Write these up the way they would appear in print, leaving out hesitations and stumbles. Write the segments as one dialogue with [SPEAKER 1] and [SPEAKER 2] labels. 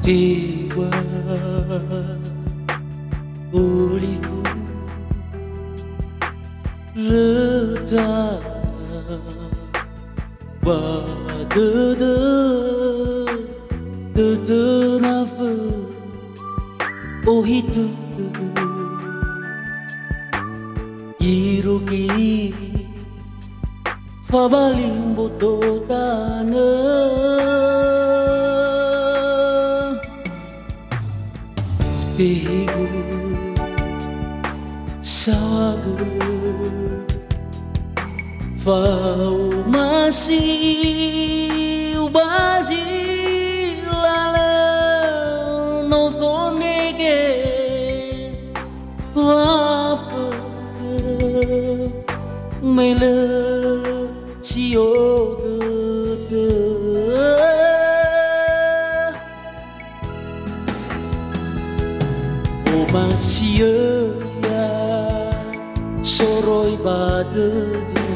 [SPEAKER 1] Dewa olivu reta badada nafa ohitu iroki fabaling bototana Tigo sawago fau masih ubazi lala no fonege apa mele sio Masih ya soroi badadu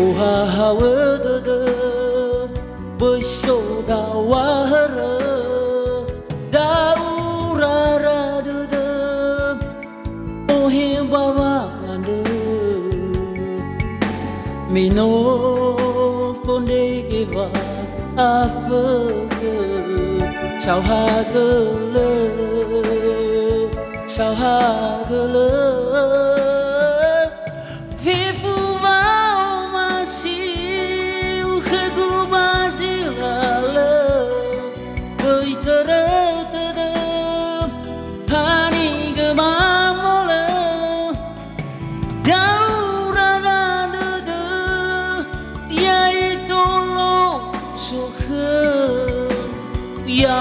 [SPEAKER 1] oha hawadada besoda wahara dauraradada ohe bawanda mino fondegeva apa sao hagele sao hagele vivo mal masih khegu bazilala goitarada hani gamamola daurada ya itolo sokhe ya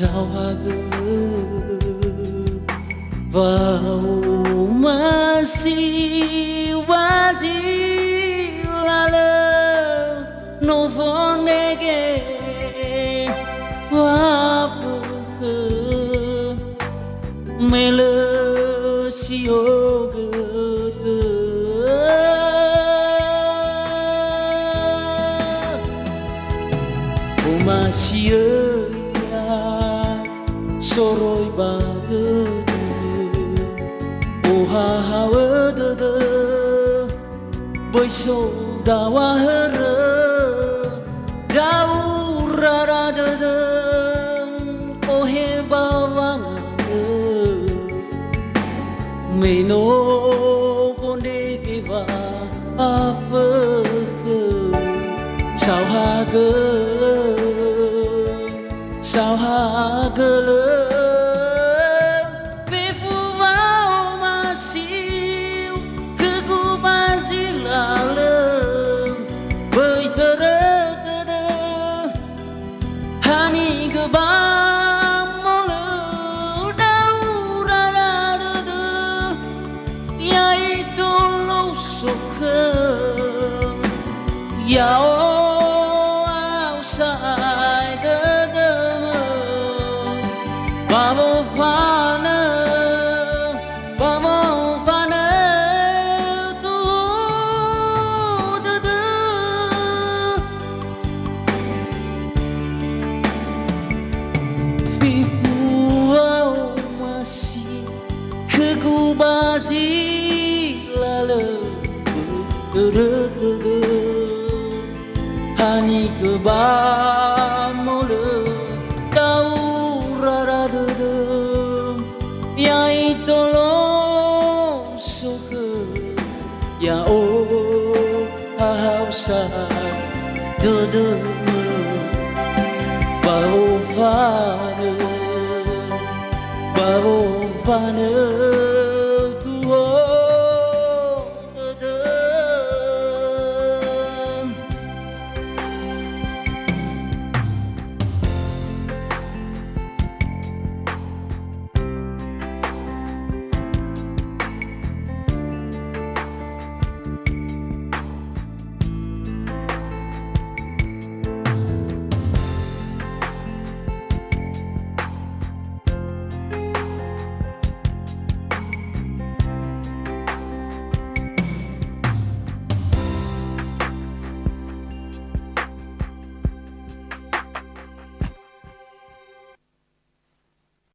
[SPEAKER 1] sao vào masih wazir lala no vonege apa mele sioga masih soroi badadu oha hawadada boiso dawahara dauraradada ohe bawanga meno fondegeva apa sao hagele sao hagele vivo mal masih khegu bazilala goitarada hani gbamola daurarada ya itolo sokhe ya Hani ke ba mole tau hao xa đưa đưa bao pha nữa